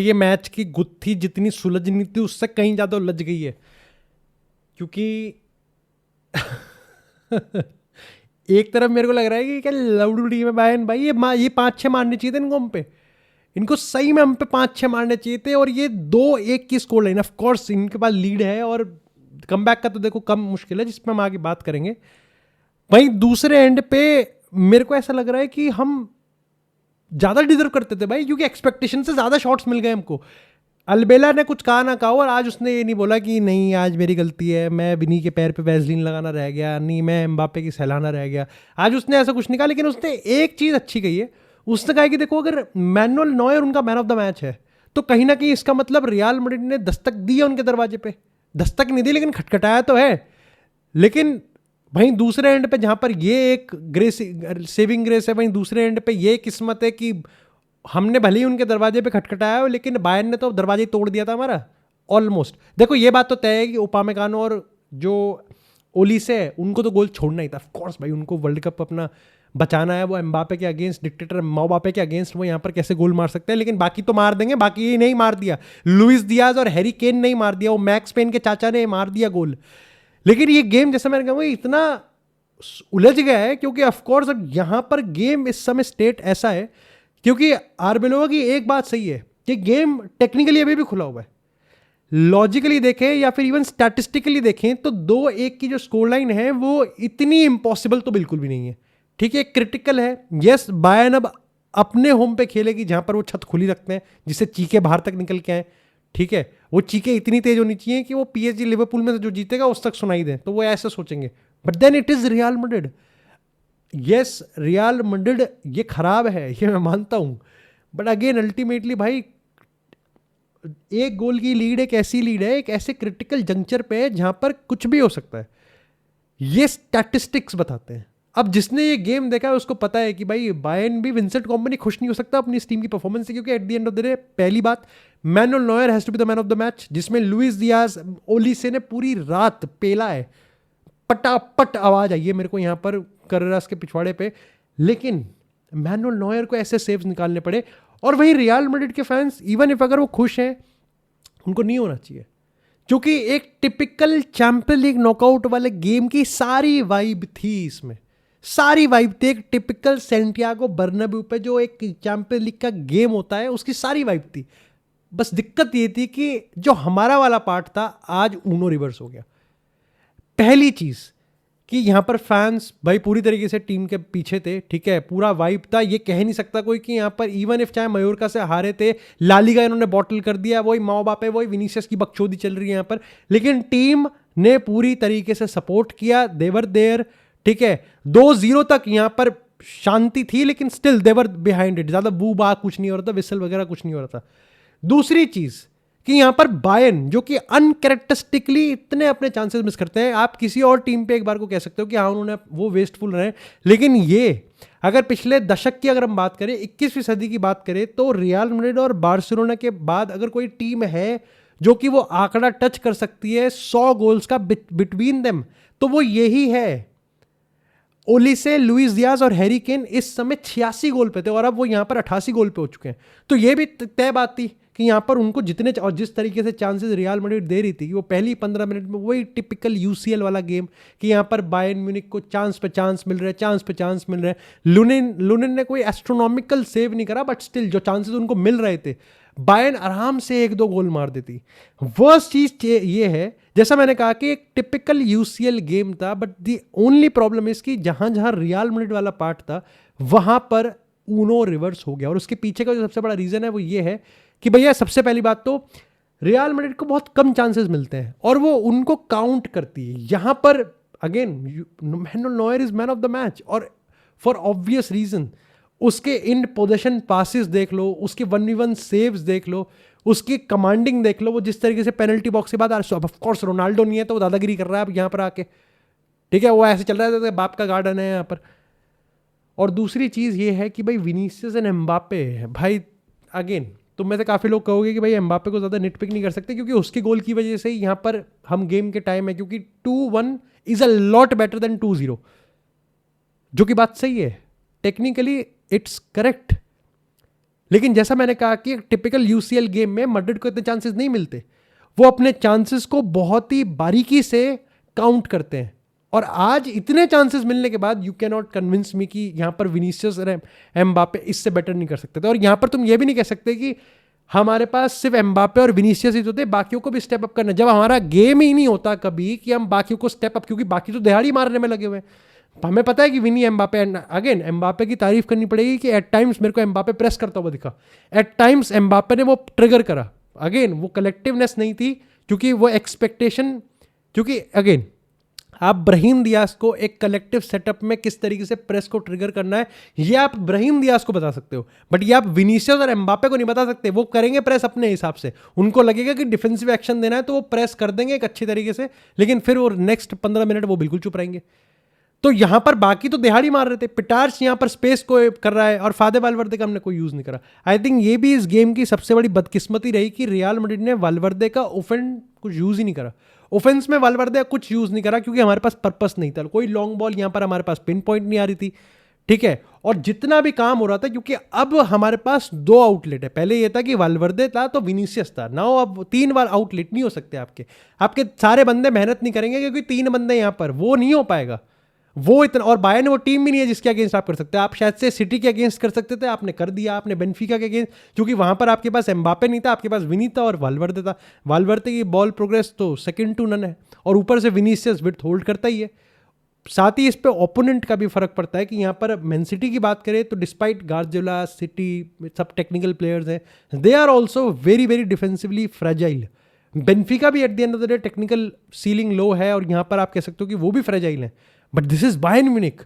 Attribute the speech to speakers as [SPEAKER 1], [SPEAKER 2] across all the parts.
[SPEAKER 1] ये मैच की गुत्थी जितनी सुलझनी थी उससे कहीं ज़्यादा उलझ गई है, क्योंकि एक तरफ मेरे को लग रहा है कि क्या लवडुडी में बायन भाई ये 5-6 मारने चाहिए थे इनको हम पे, इनको सही में हम पे 5-6 मारने चाहिए थे। और ये 2-1 की स्कोर लाइन, ऑफ कोर्स इनके पास लीड है और कमबैक का तो देखो कम मुश्किल है, जिसमें हम आगे बात करेंगे। वहीं दूसरे एंड पे मेरे को ऐसा लग रहा है कि हम ज़्यादा डिजर्व करते थे भाई, क्योंकि एक्सपेक्टेशन से ज़्यादा शॉट्स मिल गए हमको। अलबेला ने कुछ कहा ना कहा, और आज उसने ये नहीं बोला कि नहीं आज मेरी गलती है, मैं विनी के पैर पे वैसलीन लगाना रह गया, नहीं मैं एम्बापे की सहलाना रह गया। आज उसने ऐसा कुछ नहीं कहा, लेकिन उसने एक चीज़ अच्छी कही है। उसने कहा कि देखो अगर मैनुअल नॉयर उनका मैन ऑफ द मैच है तो कहीं ना कहीं इसका मतलब रियल मैड्रिड ने दस्तक दी है उनके दरवाजे पे। दस्तक नहीं दी लेकिन खटखटाया तो है। लेकिन वहीं दूसरे एंड पे जहां पर ये एक ग्रेस सेविंग ग्रेस है, वहीं दूसरे एंड पे ये किस्मत है कि हमने भले ही उनके दरवाजे पे खटखटाया हो, लेकिन बायर्न ने तो दरवाजे ही तोड़ दिया था हमारा ऑलमोस्ट। देखो ये बात तो तय है कि उपामेकानो और जो ओलिसे है उनको तो गोल छोड़ना ही था, ऑफ कोर्स भाई उनको वर्ल्ड कप अपना बचाना है। वो एम्बापे के अगेंस्ट, डिक्टेटर माओबापे के अगेंस्ट वो यहाँ पर कैसे गोल मार सकते हैं, लेकिन बाकी तो मार देंगे। बाकी ये नहीं मार दिया, लुइस दियाज और हैरी केन नहीं मार दिया, वो मैक्स पेन के चाचा ने मार दिया गोल। लेकिन ये गेम जैसे मैंने कहा इतना उलझ गया है, क्योंकि ऑफ कोर्स अब यहाँ पर गेम इस समय स्टेट ऐसा है, क्योंकि आर्बेलोवा की एक बात सही है कि गेम टेक्निकली अभी भी खुला हुआ है। लॉजिकली देखें या फिर इवन स्टैटिस्टिकली देखें तो 2-1 की जो स्कोर लाइन है वो इतनी इंपॉसिबल तो बिल्कुल भी नहीं है। ठीक है, क्रिटिकल है। यस, बायर्न अब अपने होम पे खेलेगी जहां पर वो छत खुली रखते हैं जिससे चीखे बाहर तक निकल के आए। ठीक है, वो चीखे इतनी तेज होनी चाहिए कि वो पीएसजी लिवरपूल में से जो जीतेगा उस तक सुनाई दे, तो वो ऐसे सोचेंगे। But then it is Real Madrid. Yes, Real Madrid ये खराब है, ये मैं मानता हूं, बट अगेन अल्टीमेटली भाई एक गोल की लीड एक ऐसी लीड है, एक ऐसे क्रिटिकल जंक्चर पे है जहां पर कुछ भी हो सकता है। ये स्टैटिस्टिक्स बताते हैं। अब जिसने ये गेम देखा है उसको पता है कि भाई बायर्न भी विंसेंट कॉम्पनी खुश नहीं हो सकता अपनी इस टीम की परफॉर्मेंस से, क्योंकि at the end of the day पहली बात Manuel Neuer has to be the man of the match, जिसमें लुइस दियाज ओलिसे ने पूरी रात पेला है। पटापट आवाज आई है मेरे को यहाँ पर कर्रास के पिछवाड़े पे, लेकिन मैनुअल नॉयर को ऐसे सेव्स निकालने पड़े। और वही रियल मैड्रिड के फैंस इवन इफ अगर वो खुश हैं, उनको नहीं होना चाहिए, क्योंकि एक टिपिकल चैंपियन लीग नॉकआउट वाले गेम की सारी वाइब थी इसमें। सारी वाइब थी एक टिपिकल सेंटियागो बर्नाब्यू पे जो एक चैंपियन लीग का गेम होता है, उसकी सारी वाइब थी। बस दिक्कत ये थी कि जो हमारा वाला पार्ट था आज ऊनो रिवर्स हो गया। पहली चीज कि यहां पर फैंस भाई पूरी तरीके से टीम के पीछे थे। ठीक है, पूरा वाइब था, ये कह नहीं सकता कोई कि यहां पर इवन इफ चाहे मयोरका से हारे थे, लालीगा इन्होंने बॉटल कर दिया, वही माओ बाप है, वही विनीसियस की बकचोदी चल रही है यहां पर, लेकिन टीम ने पूरी तरीके से सपोर्ट किया, देवर देयर। ठीक है, 2-0 तक यहां पर शांति थी, लेकिन स्टिल देवर बिहाइंड इट, ज्यादा बू बा कुछ नहीं हो रहा था, विसल वगैरह कुछ नहीं हो रहा था। दूसरी चीज कि यहां पर बायर्न जो कि अनकैरेक्टरिस्टिकली इतने अपने चांसेस मिस करते हैं, आप किसी और टीम पे एक बार को कह सकते हो कि हाँ उन्होंने वो वेस्टफुल रहे, लेकिन ये अगर पिछले दशक की अगर हम बात करें, 21वीं सदी की बात करें, तो रियल मैड्रिड और बार्सिलोना के बाद अगर कोई टीम है जो कि वो आंकड़ा टच कर सकती है 100 गोल्स का बिटवीन देम, तो वो यही है। ओलिसे, लुइस दियाज और हैरी केन इस समय 86 गोल पे थे और अब वो यहां पर 88 गोल पे हो चुके हैं। तो ये भी तय बात थी कि यहाँ पर उनको जितने और जिस तरीके से चांसेस रियल मैड्रिड दे रही थी कि वो पहली 15 मिनट में वही टिपिकल यूसीएल वाला गेम कि यहाँ पर बायर्न म्यूनिख को चांस पे चांस मिल रहे हैं, चांस पे चांस मिल रहे हैं। लुनिन ने कोई एस्ट्रोनॉमिकल सेव नहीं करा, बट स्टिल जो चांसेस उनको मिल रहे थे बायर्न आराम से 1-2 गोल मार देती। वर्स्ट चीज ये है, जैसा मैंने कहा कि एक टिपिकल यूसीएल गेम था, बट दी ओनली प्रॉब्लम इसकी जहां जहां रियल मैड्रिड वाला पार्ट था वहां पर ऊनो रिवर्स हो गया। और उसके पीछे का जो सबसे बड़ा रीजन है वो ये है कि भैया सबसे पहली बात तो रियल मैड्रिड को बहुत कम चांसेस मिलते हैं और वो उनको काउंट करती है। यहां पर again Manuel Neuer is man of the match, और फॉर ऑब्वियस रीजन उसके इन पोजीशन पासिस देख लो, उसके 1v1 सेव्स देख लो, उसकी कमांडिंग देख लो, वो जिस तरीके से पेनल्टी बॉक्स के बाद ऑफ कोर्स रोनाल्डो नहीं है तो वो दादागिरी कर रहा है अब यहां पर आके। ठीक है, वो ऐसे चल रहा है बाप का गार्डन है यहां पर। और दूसरी चीज ये है कि भाई विनीसियस एंड एम्बापे भाई, अगेन तुम में से काफ़ी लोग कहोगे कि भाई एम्बापे को ज़्यादा निटपिक नहीं कर सकते क्योंकि उसके गोल की वजह से यहाँ पर हम गेम के टाइम है, क्योंकि 2-1 is a lot better than 2-0, जो कि बात सही है, टेक्निकली इट्स करेक्ट। लेकिन जैसा मैंने कहा कि एक टिपिकल यूसीएल गेम में मैड्रिड को इतने चांसेस नहीं मिलते, वो अपने चांसेस को बहुत ही बारीकी से काउंट करते हैं। और आज इतने चांसेस मिलने के बाद you can not convince me कि यहाँ पर विनीसियस और एम्बापे इससे बेटर नहीं कर सकते थे। और यहाँ पर तुम ये भी नहीं कह सकते कि हमारे पास सिर्फ एम्बापे और विनीसियस ही होते, बाकियों को भी स्टेप अप करना। जब हमारा गेम ही नहीं होता कभी कि हम बाकियों को स्टेप अप, क्योंकि बाकी तो दिहाड़ी मारने में लगे हुए हैं। हमें पता है कि विनी एम्बापे, अगेन एम्बापे की तारीफ करनी पड़ेगी कि एट टाइम्स मेरे को एम्बापे प्रेस करता हुआ दिखा, एट टाइम्स एम्बापे ने वो ट्रिगर करा। अगेन वो कलेक्टिवनेस नहीं थी, क्योंकि वो एक्सपेक्टेशन, क्योंकि अगेन आप ब्राहीम दियास को एक कलेक्टिव सेटअप में किस तरीके से प्रेस को ट्रिगर करना है, ये आप ब्राहीम दियास को बता सकते हो, बट ये आप विनीसियस और एम्बापे को नहीं बता सकते। वो करेंगे प्रेस अपने हिसाब से, उनको लगेगा कि डिफेंसिव एक्शन देना है तो वो प्रेस कर देंगे एक अच्छी तरीके से, लेकिन फिर वो नेक्स्ट 15 मिनट वो बिल्कुल चुप रहेंगे। तो यहां पर बाकी तो दिहाड़ी मार रहे थे, पिटार्स यहां पर स्पेस को कर रहा है और फादे वालवर्दे का हमने कोई यूज नहीं करा। आई थिंक ये भी इस गेम की सबसे बड़ी बदकिस्मती रही कि रियल मैड्रिड ने वालवर्दे का ओफेंस कुछ यूज ही नहीं करा। ओफेंस में वालवर्दे कुछ यूज नहीं करा क्योंकि हमारे पास पर्पस नहीं था, कोई लॉन्ग बॉल यहां पर हमारे पास पिन पॉइंट नहीं आ रही थी, ठीक है। और जितना भी काम हो रहा था, क्योंकि अब हमारे पास 2 आउटलेट है, पहले ये था कि वालवर्दे था तो विनीसियस था, नाउ अब 3 बार आउटलेट नहीं हो सकते आपके सारे बंदे मेहनत नहीं करेंगे क्योंकि 3 बंदे यहां पर, वो नहीं हो पाएगा वो इतना। और बायर्न वो टीम भी नहीं है जिसके अगेंस्ट आप कर सकते हैं। आप शायद से सिटी के अगेंस्ट कर सकते थे, आपने कर दिया, आपने बेनफिका के अगेंस्ट, क्योंकि वहां पर आपके पास एम्बापे नहीं था, आपके पास विनी था और वालवर्दे था। वालवर्दे की बॉल प्रोग्रेस तो सेकंड टू नन है, और ऊपर से विनीसियस विड्थ होल्ड करता ही है। साथ ही इस पे ओपोनेंट का भी फर्क पड़ता है कि यहाँ पर मैन सिटी की बात करें तो डिस्पाइट गार्जियोला, सिटी सब टेक्निकल प्लेयर्स हैं, they are also very very defensively fragile. Benfica भी at the end of the day technical ceiling low है, और यहाँ पर आप कह सकते हो कि वो भी फ्रेजाइल है, but this is Bayern Munich.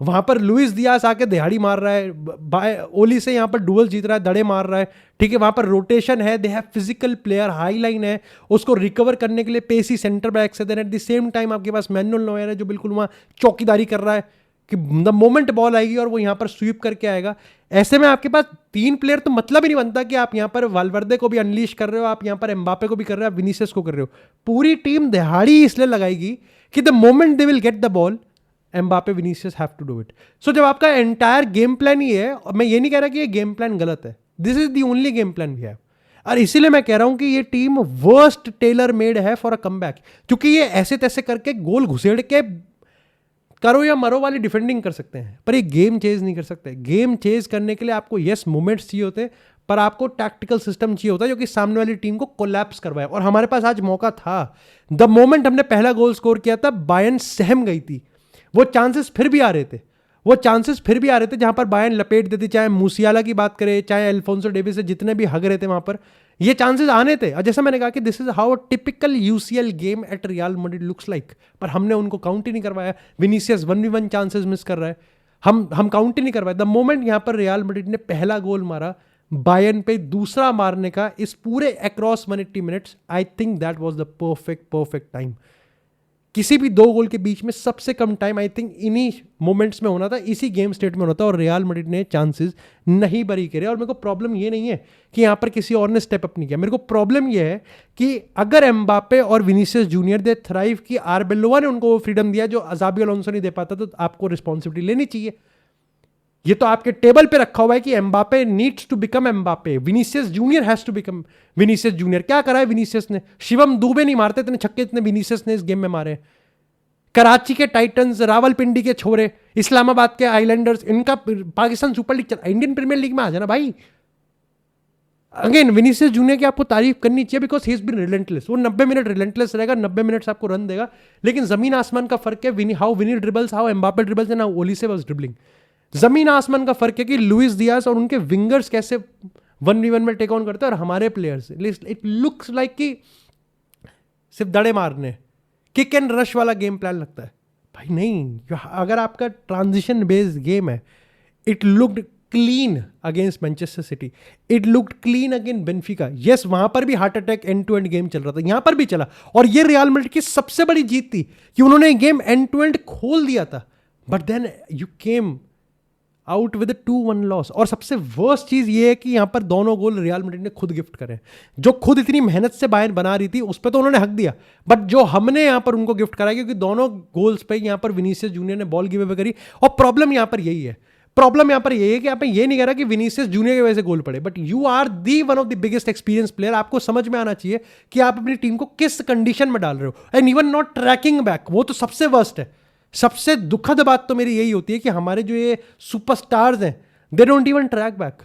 [SPEAKER 1] वहां पर लुइस दियास आके दिहाड़ी मार रहा है, ओली से यहाँ पर डुअल जीत रहा है, दड़े मार रहा है, ठीक है। वहां पर रोटेशन है, they have physical player, high line है, उसको रिकवर करने के लिए पेसी सेंटर बैक्स है। Then at the same time आपके पास मैनुअल नोयर है जो बिल्कुल वहां चौकीदारी कर रहा है कि द मोमेंट बॉल आएगी और वो यहाँ पर स्वीप करके आएगा। ऐसे में आपके पास 3 प्लेयर, तो मतलब ही नहीं बनता कि आप यहाँ पर वालवर्दे को भी अनलीश कर रहे हो, आप यहाँ पर एम्बापे को भी कर रहे हो, आप विनीसियस को कर रहे हो। पूरी टीम दिहाड़ी इसलिए लगाएगी कि the moment they will get the ball, Mbappe Vinicius have to do it. So जब आपका एंटायर गेम प्लान ही है, और मैं ये नहीं कह रहा कि ये गेम प्लान गलत है, this is the only game plan we have, और इसीलिए मैं कह रहा हूं कि ये टीम वर्स्ट टेलर मेड है फॉर अ कमबैक, क्योंकि ये ऐसे तैसे करके गोल घुसेड़ के करो या मरो वाली डिफेंडिंग कर सकते हैं, पर ये गेम चेज नहीं कर सकते। गेम चेज करने के लिए आपको यस मोमेंट्स चाहिए होते, पर आपको टैक्टिकल सिस्टम चाहिए होता है जो कि सामने वाली टीम को कोलैप्स करवाए। और हमारे पास आज मौका था, द मोमेंट हमने पहला गोल स्कोर किया था बायर्न सहम गई थी। वो चांसेस फिर भी आ रहे थे, जहां पर बायर्न लपेट देती, चाहे मूसियाला की बात करें, चाहे अल्फोंसो डेविस से, जितने भी हग रहे थे वहां पर, ये चांसेस आने थे। और जैसा मैंने कहा कि this is how a typical UCL game at real Madrid looks like, पर हमने उनको काउंट ही नहीं करवाया। विनीसियस 1v1 चांसेस मिस कर रहा है, हम काउंट ही नहीं करवाए। द मोमेंट यहां पर रियल मैड्रिड ने पहला गोल मारा बायर्न पे, दूसरा मारने का इस पूरे across 180 minutes, I think that was the perfect time. किसी भी 2 गोल के बीच में सबसे कम टाइम आई थिंक इन्हीं मोमेंट्स में होना था, इसी गेम स्टेट में होना था, और रियल मैड्रिड ने चांसेस नहीं बरी करे। और मेरे को प्रॉब्लम ये नहीं है कि यहाँ पर किसी और ने स्टेप अप नहीं किया, मेरे को प्रॉब्लम ये है कि अगर एम्बापे और विनीसियस जूनियर दे थ्राइव की, आर्बेलोवा ने उनको वो फ्रीडम दिया जो अजाबी अलोंसो नहीं दे पाता, तो आपको रिस्पॉन्सिबिलिटी लेनी चाहिए। ये तो आपके टेबल पे रखा हुआ है कि Mbappe needs to become Mbappe, Vinicius Junior has to become Vinicius Junior. क्या करा है विनीसियस ने? शिवम दुबे नहीं मारते इतने छक्के इतने विनीसियस ने इस गेम में मारे। कराची के टाइटंस, रावलपिंडी के छोरे, इस्लामाबाद के आइलैंडर्स, इनका पाकिस्तान सुपर लीग चल, इंडियन प्रीमियर लीग में आ जाना भाई। अगेन विनीसियस जूनियर की आपको तारीफ करनी चाहिए because he is been relentless. वो 90 मिनट रिलेंटलेस रहेगा, 90 मिनट आपको रन देगा, लेकिन जमीन आसमान का फर्क है। How Vini dribbles, how Mbappe dribbles and how Olise was dribbling, जमीन आसमान का फर्क है कि लुइस दियास और उनके विंगर्स कैसे 1v1 में टेक ऑन करते हैं, और हमारे प्लेयर्स इट लुक्स लाइक कि सिर्फ दड़े मारने, किक एंड रश वाला गेम प्लान लगता है भाई। नहीं, अगर आपका ट्रांजिशन बेस्ड गेम है, it looked clean against Manchester City, it looked clean against Benfica. Yes, वहां पर भी heart attack end to end game चल रहा था, यहां पर भी चला, और ये रियल मैड्रिड की सबसे बड़ी जीत थी कि उन्होंने गेम एंड टू एंड खोल दिया था, but then you came out with 2-1 loss. और सबसे वर्स्ट चीज ये है कि यहां पर दोनों गोल रियल मैड्रिड ने खुद गिफ्ट करे, जो खुद इतनी मेहनत से बायर्न बना रही थी उस पर तो उन्होंने हक दिया, बट जो हमने यहां पर उनको गिफ्ट कराया, क्योंकि दोनों गोल्स पे यहां पर विनीसियस जूनियर ने बॉल गिव अवे करी। और प्रॉब्लम यहां पर यही है, प्रॉब्लम यहाँ पर ये है कि आप ये नहीं कह रहा कि विनीसियस जूनियर की वजह से गोल पड़े, but you are the one of the biggest experience player. आपको समझ में आना चाहिए कि आप अपनी टीम को किस कंडीशन में डाल रहे हो. And even not tracking back, वो तो सबसे वर्स्ट है. सबसे दुखद बात तो मेरी यही होती है कि हमारे जो ये सुपरस्टार्स हैं, they don't even track back,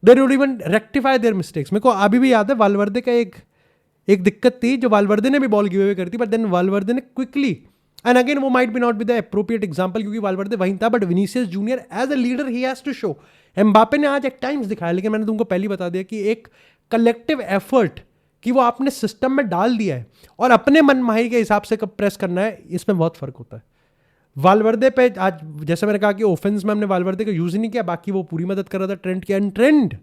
[SPEAKER 1] they don't even rectify their mistakes. मेरे को अभी भी याद है वालवर्दे का एक दिक्कत थी जो वालवर्दे ने भी बॉल गिव अवे कर दी, बट देन वालवर्दे ने क्विकली, एंड अगेन वो might be not be the appropriate example क्योंकि वालवर्दे वहीं था, but Vinicius Junior as a leader he has to show. Mbappe ने आज एक टाइम्स दिखाया, लेकिन मैंने तुमको पहले बता दिया कि एक कलेक्टिव एफर्ट कि वो आपने सिस्टम में डाल दिया है और अपने मनमाही के हिसाब से कब प्रेस करना है, इसमें बहुत फर्क होता है. वालवर्दे पे आज जैसे मैंने कहा कि ऑफेंस में हमने वालवर्दे का यूज ही नहीं किया, बाकी वो पूरी मदद कर रहा था ट्रेंट की. And Trent,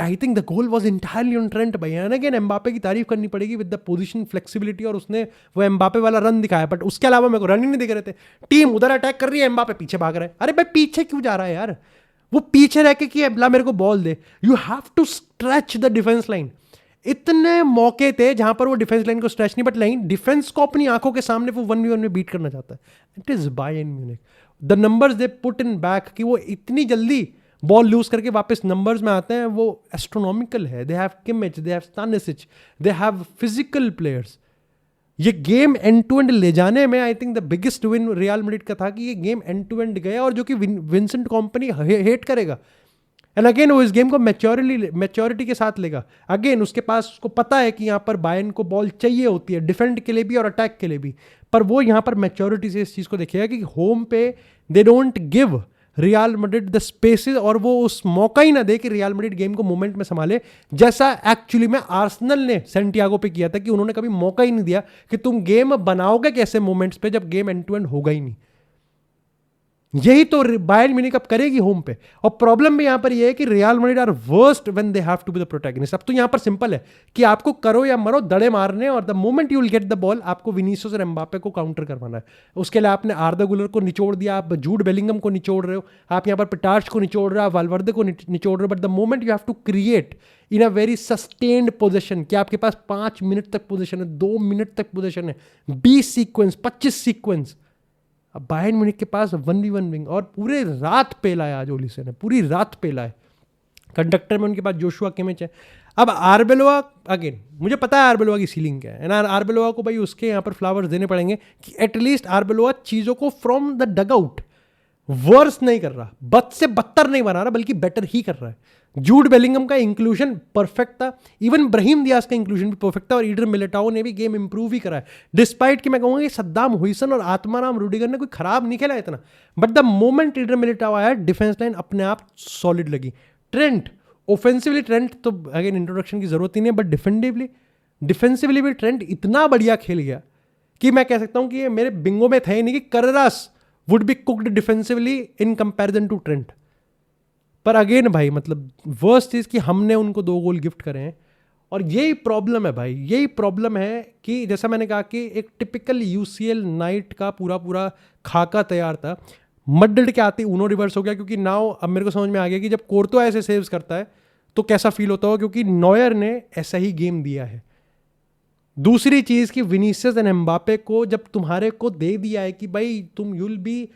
[SPEAKER 1] I think the goal was entirely on Trent भाई. एंड अगेन एम्बापे की तारीफ करनी पड़ेगी विद द पोजीशन फ्लेक्सिबिलिटी, और उसने वो एम्बापे वाला रन दिखाया, बट उसके अलावा मेरे को रन ही नहीं दिख रहे थे. टीम उधर अटैक कर रही है, एम्बापे पीछे भाग रहा है. अरे भाई पीछे क्यों जा रहा है यार? वो पीछे रह के कि अबला मेरे को बॉल दे. You have to stretch the defence line. इतने मौके थे जहां पर वो डिफेंस लाइन को स्ट्रेच नहीं, बट लाइन डिफेंस को अपनी आंखों के सामने वो 1v1 में बीट करना चाहता है. It is Bayern Munich. The numbers they put in back कि वो इतनी जल्दी बॉल लूज करके वापस नंबर्स में आते हैं, वो एस्ट्रोनॉमिकल है. They have Kimmich, they have Stanisic, they have physical players. ये गेम एंड टू एंड ले जाने में I think the biggest win Real Madrid का था कि ये गेम एंड टू एंड गया, और जो कि विंसेंट कंपनी हेट करेगा. एंड अगेन वो इस गेम को मैच्योरिटी के साथ लेगा. अगेन उसके पास, उसको पता है कि यहाँ पर बायर्न को बॉल चाहिए होती है डिफेंड के लिए भी और अटैक के लिए भी, पर वो यहाँ पर मैच्योरिटी से इस चीज़ को देखेगा कि होम पे they don't give real Madrid the spaces, और वो उस मौका ही ना दे कि रियल मैड्रिड गेम को मोमेंट में संभाले, जैसा एक्चुअली में आर्सेनल ने सैंटियागो पे किया था कि उन्होंने कभी मौका ही नहीं दिया कि तुम गेम बनाओगे कैसे मोमेंट्स पे जब गेम एंड टू एंड होगा ही नहीं. यही तो बायर्न म्यूनिख अब करेगी होम पे. और प्रॉब्लम भी यहां पर यह है कि Real Madrid are worst when they have to be the protagonist. अब तो यहां पर सिंपल है कि आपको करो या मरो, दड़े मारने, और the moment you will get the ball आपको विनीसियस और एम्बापे को काउंटर करवाना है. उसके लिए आपने आर्दा गुलर को निचोड़ दिया, आप जूड बेलिंगम को निचोड़ रहे हो, आप यहां पर पिटार्च को निचोड़ रहे हो, आप वालवर्दे को निचोड़ रहे हो, but the moment you have to create in a very sustained position कि आपके पास 5 मिनट तक पोजीशन है, 2 मिनट तक पोजीशन है, 20 सीक्वेंस, 25 सीक्वेंस. अब बायर्न म्यूनिख के पास 1v1 विंग, और पूरे रात पेला है आज ओलिसे ने, पूरी रात पेला है. कंडक्टर में उनके पास जोशुआ किमिच है. अब आर्बेलोआ, अगेन मुझे पता है आर्बेलोआ की सीलिंग क्या है, ना आर्बेलोआ को भाई उसके यहाँ पर फ्लावर्स देने पड़ेंगे कि एटलीस्ट आर्बेलोआ चीज़ों को from the dugout worse नहीं कर रहा, बद से बदतर नहीं बना रहा, बल्कि बेटर ही कर रहा है. जूड बेलिंगम का इंक्लूजन परफेक्ट था, इवन ब्राहिम दियास का इंक्लूजन भी परफेक्ट था, और ईडर मिलिटाओ ने भी गेम इंप्रूव ही करा है. डिस्पाइट कि मैं कहूँगा कि सद्दाम हुइसन और आत्माराम रूडिगर ने कोई खराब नहीं खेला इतना, but the moment Idar Militão आया, डिफेंस लाइन अपने आप सॉलिड लगी. ट्रेंट ऑफेंसिवली, ट्रेंट तो अगेन इंट्रोडक्शन की जरूरत ही नहीं, बट डिफेंसिवली भी ट्रेंट इतना बढ़िया खेल गया कि मैं कह सकता हूँ कि ये मेरे बिंगो में था ही नहीं कि Carreras would be cooked defensively in comparison to Trent. पर अगेन भाई मतलब वर्स्ट चीज़ कि हमने उनको 2 गोल गिफ्ट करे हैं, और यही प्रॉब्लम है भाई. यही प्रॉब्लम है कि जैसा मैंने कहा कि एक टिपिकल यूसीएल नाइट का पूरा खाका तैयार था, मड्डड़ के आते उनो रिवर्स हो गया. क्योंकि नाउ अब मेरे को समझ में आ गया कि जब कोर्तो ऐसे सेव्स करता है तो कैसा फील होता हो, क्योंकि नॉयर ने ऐसा ही गेम दिया है. दूसरी चीज़ कि विनीसियस एंड एम्बापे को जब तुम्हारे को दे दिया है कि भाई तुम यूल बी,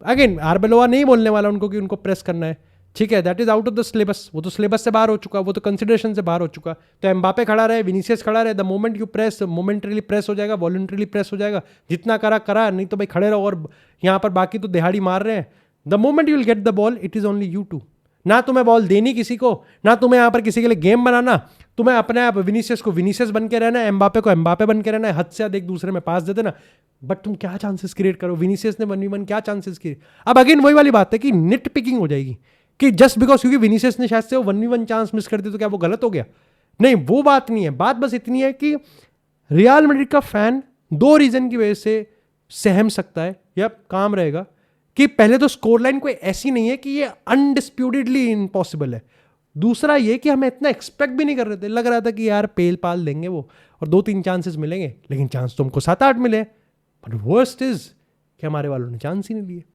[SPEAKER 1] अगेन आर्बेलोआ नहीं बोलने वाला उनको कि उनको प्रेस करना है, ठीक है, that is out of the syllabus, वो तो सिलेबस से बाहर हो चुका, वो तो कंसिडरेशन से बाहर हो चुका. तो एम्बापे खड़ा रहे, विनीसियस खड़ा रहे, the moment you press, momentarily press हो जाएगा, वॉलंटरीली प्रेस हो जाएगा, जितना करा, नहीं तो भाई खड़े रहो, और यहाँ पर बाकी तो दिहाड़ी मार रहे हैं. The moment you will get the ball, it is only you two. ना तुम्हें बॉल देनी किसी को, ना तुम्हें यहाँ पर किसी के लिए गेम बनाना, तुम्हें अपने आप विनीसियस को विनीसियस बन के रहना है, एम्बापे को एम्बापे बन के रहना है, हद से ज़्यादा एक दूसरे में पास दे देना. बट तुम क्या चांसेस क्रिएट करो, विनीसियस ने 1v1 क्या चांसेस किए. अब अगेन वही वाली बात है कि निट पिकिंग हो जाएगी कि जस्ट बिकॉज क्योंकि विनीसियस ने शायद से वो 1v1 चांस मिस कर दिया तो क्या वो गलत हो गया. नहीं, वो बात नहीं है. बात बस इतनी है कि रियल मैड्रिड का फैन 2 रीजन की वजह से सहम सकता है या काम रहेगा. कि पहले तो स्कोर लाइन कोई ऐसी नहीं है कि ये अनडिस्प्यूटेडली इम्पॉसिबल है. दूसरा ये कि हमें इतना एक्सपेक्ट भी नहीं कर रहे थे, लग रहा था कि यार पेल पाल देंगे वो और 2-3 चांसेस मिलेंगे, लेकिन चांस तो हमको 7-8 मिले. बट वर्स्ट इज कि हमारे वालों ने चांस ही नहीं लिए.